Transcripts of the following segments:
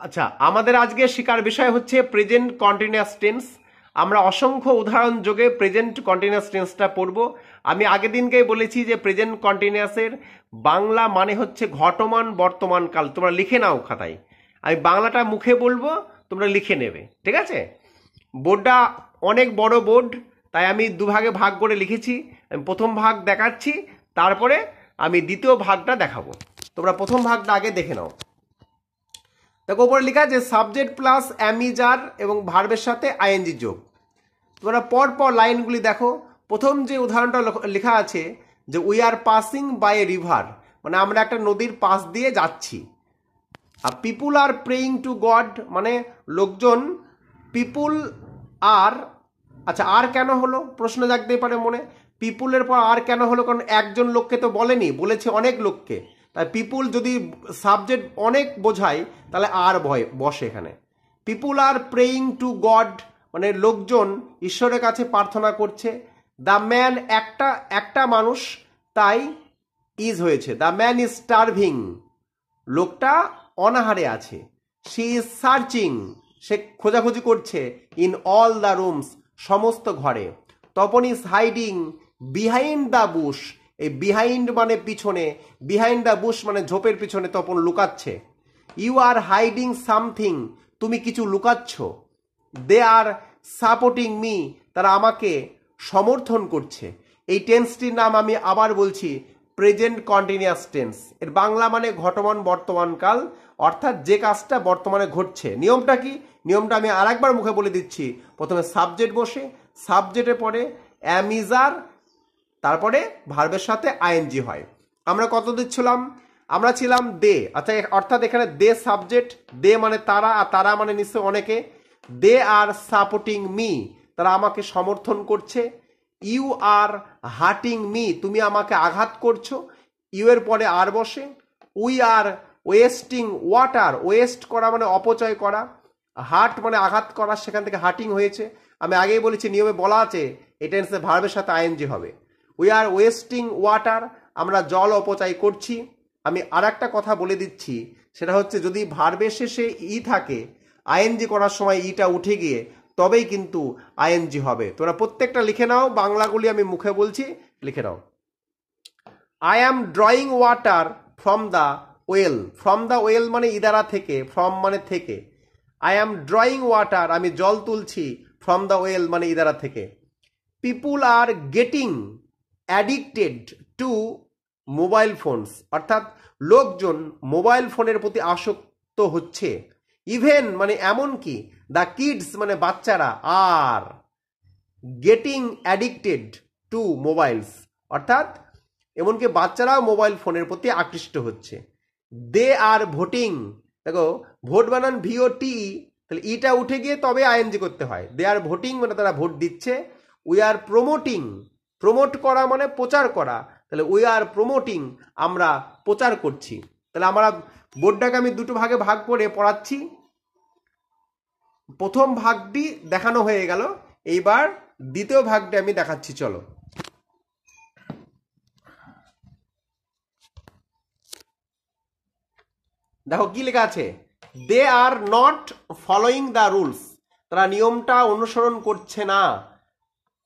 আচ্ছা, আমাদের আজকে শেখার বিষয় হচ্ছে প্রেজেন্ট কন্টিনিউয়াস টেন্স। আমরা অসংখ্য উদাহরণ যোগে প্রেজেন্ট কন্টিনিউয়াস টেন্সটা পড়ব। আমি আগের দিনকেই বলেছি যে প্রেজেন্ট কন্টিনিউয়াসের বাংলা মানে হচ্ছে ঘটমান বর্তমান কাল। তোমরা লিখে নাও খাতায়, আমি বাংলাটা মুখে বলবো, তোমরা লিখে নেবে, ঠিক আছে? বোর্ডটা অনেক বড় বোর্ড, তাই আমি দুভাগে ভাগ করে লিখেছি। আমি প্রথম ভাগ দেখাচ্ছি, তারপরে আমি দ্বিতীয় ভাগটা দেখাবো। তোমরা প্রথম ভাগটা আগে দেখে নাও। দেখো উপরে লেখা আছে সাবজেক্ট প্লাস অ্যামিজার এবং ভার্বের সাথে আইএনজি যোগ। তোমরা পর পর লাইনগুলি দেখো। প্রথম যে উদাহরণটা লেখা আছে যে we are passing by a river, মানে আমরা একটা নদীর পাশ দিয়ে যাচ্ছি। আর people are praying to God, মানে লোকজন, পিপুল আর, আচ্ছা আর কেন হলো প্রশ্ন জাগতেই পারে মনে। পিপুলের পর আর কেন হলো? কারণ একজন লোককে তো বলেনি, বলেছে অনেক লোককে। তাই পিপুল যদি সাবজেক্ট অনেক বোঝায় তাহলে আর ভয় বসে এখানে। পিপুল আর প্রেয়িং টু গড, মানে লোকজন ঈশ্বরের কাছে প্রার্থনা করছে। দ্য ম্যান, একটা মানুষ, তাই ইজ হয়েছে। দ্য ম্যান ইজ স্টারভিং, লোকটা অনাহারে আছে। শি ইজ সার্চিং, সে খোঁজাখুঁজি করছে। ইন অল দ্য রুমস, সমস্ত ঘরে। Tapan is hiding behind the bush, এই বিহাইন্ড মানে পিছনে, বিহাইন্ড দ্য বুশ মানে ঝোপের পিছনে তপন লুকাচ্ছে। ইউ আর হাইডিং সামথিং, তুমি কিছু লুকাচ্ছ। দে আর সাপোর্টিং মি, তারা আমাকে সমর্থন করছে। এই টেন্সটির নাম আমি আবার বলছি প্রেজেন্ট কন্টিনিউয়াস টেন্স। এর বাংলা মানে ঘটমান বর্তমান কাল, অর্থাৎ যে কাজটা বর্তমানে ঘটছে। নিয়মটা কি? নিয়মটা আমি আরেকবার মুখে বলে দিচ্ছি। প্রথমে সাবজেক্ট বসে, সাবজেক্টের পরে অ্যামিজার, তারপরে ভার্বের সাথে আইএনজি হয়। আমরা কত দিচ্ছিলাম? আমরা ছিলাম দে। আচ্ছা, অর্থাৎ এখানে দে সাবজেক্ট, দে মানে তারা, আর তারা মানে নিশ্চয় অনেকে। দে আর সাপোর্টিং মি, তারা আমাকে সমর্থন করছে। ইউ আর হার্টিং মি, তুমি আমাকে আঘাত করছো। ইউ এর পরে আর বসে। We are wasting water, West করা মানে অপচয় করা। হার্ট মানে আঘাত করা, সেখান থেকে হার্টিং হয়েছে। আমি আগেই বলেছি নিয়মে বলা আছে এই টেন্সে ভার্বের সাথে আইএনজি হবে। উই আর ওয়েস্টিং ওয়াটার, আমরা জল অপচয় করছি। আমি আর একটা কথা বলে দিচ্ছি, সেটা হচ্ছে যদি ভার্বের শেষে ই থাকে, আইএনজি করার সময় ইটা উঠে গিয়ে তবেই কিন্তু আইএনজি হবে। তোমরা প্রত্যেকটা লিখে নাও, বাংলাগুলি আমি মুখে বলছি, লিখে নাও। I am drawing water from the well. From the well মানে ইদারা থেকে, ফ্রম মানে থেকে। আই অ্যাম ড্রয়িং ওয়াটার, আমি জল তুলছি। ফ্রম দ্য ওয়েল মানে ইদারা থেকে। People are getting addicted to mobile phones, অর্থাৎ লোকজন মোবাইল ফোনের প্রতি আসক্ত হচ্ছে। ইভেন মানে এমনকি, দ্য কিডস মানে বাচ্চারা, আর গেটিং অ্যাডিক্টেড টু মোবাইলস, অর্থাৎ এমনকি বাচ্চারাও মোবাইল ফোনের প্রতি আকৃষ্ট হচ্ছে। দে আর ভোটিং, দেখো ভোট বানান ভিওটি, তাহলে ইটা উঠে গিয়ে তবে আইএনজি করতে হয়। দে আর ভোটিং মানে তারা ভোট দিচ্ছে। উই আর প্রমোটিং, প্রমোট করা মানে প্রচার করা, তাহলে উই আর প্রমোটিং, আমরা প্রচার করছি। তাহলে আমরা বোর্ডটাকে আমি দুটো ভাগে ভাগ করে পড়াচ্ছি। প্রথম ভাগটি দেখানো হয়ে গেল, এইবার দ্বিতীয় ভাগটা আমি দেখাচ্ছি, চলো। দেখো কি লেখা আছে, they are not following the rules, তারা নিয়মটা অনুসরণ করছে না।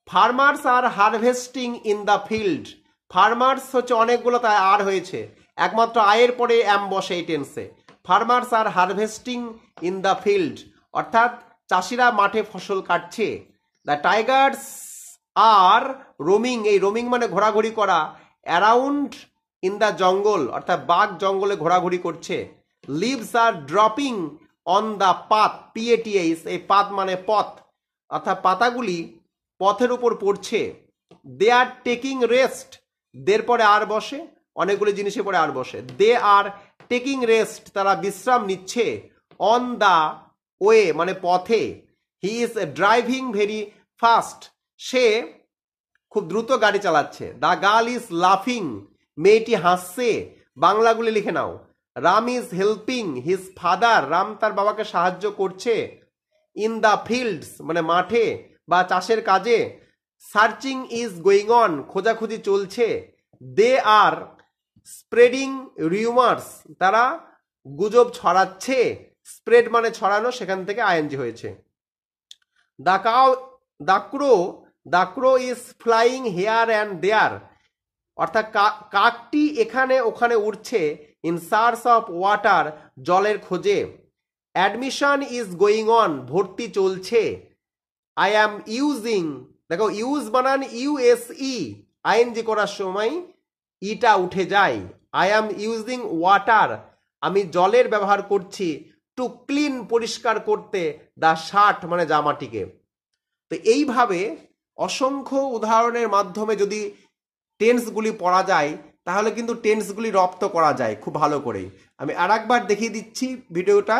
Farmers are harvesting in the field, farmers হচ্ছে অনেকগুলো, তাই আর হয়েছে, একমাত্র আয়ের পরে অ্যাম বসে এই টেন্সে। Farmers are harvesting in the field, অর্থাৎ চাষিরা মাঠে ফসল কাটছে। দ্য টাইগার্স আর রোমিং, এই রোমিং মানে ঘোরাঘুরি করা। অ্যারাউন্ড ইন দ্য জঙ্গল, অর্থাৎ বাঘ জঙ্গলে ঘোরাঘুরি করছে। Leaves are dropping on the path, PATH, এই পাথ মানে পথ, অর্থাৎ পাতাগুলি পথের উপর পড়ছে। দে আর টেকিং রেস্ট, দের পরে আর বসে, অনেকগুলি জিনিসের পরে আর বসে। দে আর টেকিং রেস্ট, তারা বিশ্রাম নিচ্ছে। অন দ্য ওয়ে মানে পথে। He is driving very fast, সে খুব দ্রুত গাড়ি চালাচ্ছে। দ্য গার্ল ইজ লাফিং, মেয়েটি হাসছে। বাংলাগুলি লিখে নাও। Ram is helping his father, Ram তার বাবাকে সাহায্য করছে। ইন দ্য ফিল্ডস মানে মাঠে বা চাষের কাজে। সার্চিং ইজ গোয়িং অন, খোঁজাখুঁজি চলছে। দে আর স্প্রেডিং রিউমার্স, তারা গুজব ছড়াচ্ছে। স্প্রেড মানে ছড়ানো, সেখান থেকে আইএনজি হয়েছে। The cow the crow is flying here and there, অর্থাৎ কাকটি এখানে ওখানে উড়ছে, ইন সার্চ অফ ওয়াটার, জলের খোঁজে। অ্যাডমিশন ইজ গোয়িং অন, ভর্তি চলছে। আই অ্যাম ইউজিং, দেখো ইউজ বানান ইউএসই, আইএনজি করার সময় ইটা উঠে যায়। আই অ্যাম ইউজিং ওয়াটার, আমি জলের ব্যবহার করছি। টু ক্লিন, পরিষ্কার করতে। দ্য শার্ট মানে জামাটিকে। তো এইভাবে অসংখ্য উদাহরণের মাধ্যমে যদি টেন্সগুলি পড়া যায় তাহলে কিন্তু টেন্সগুলি রপ্ত করা যায় খুব ভালো করেই। আমি আর একবার দেখিয়ে দিচ্ছি ভিডিওটা।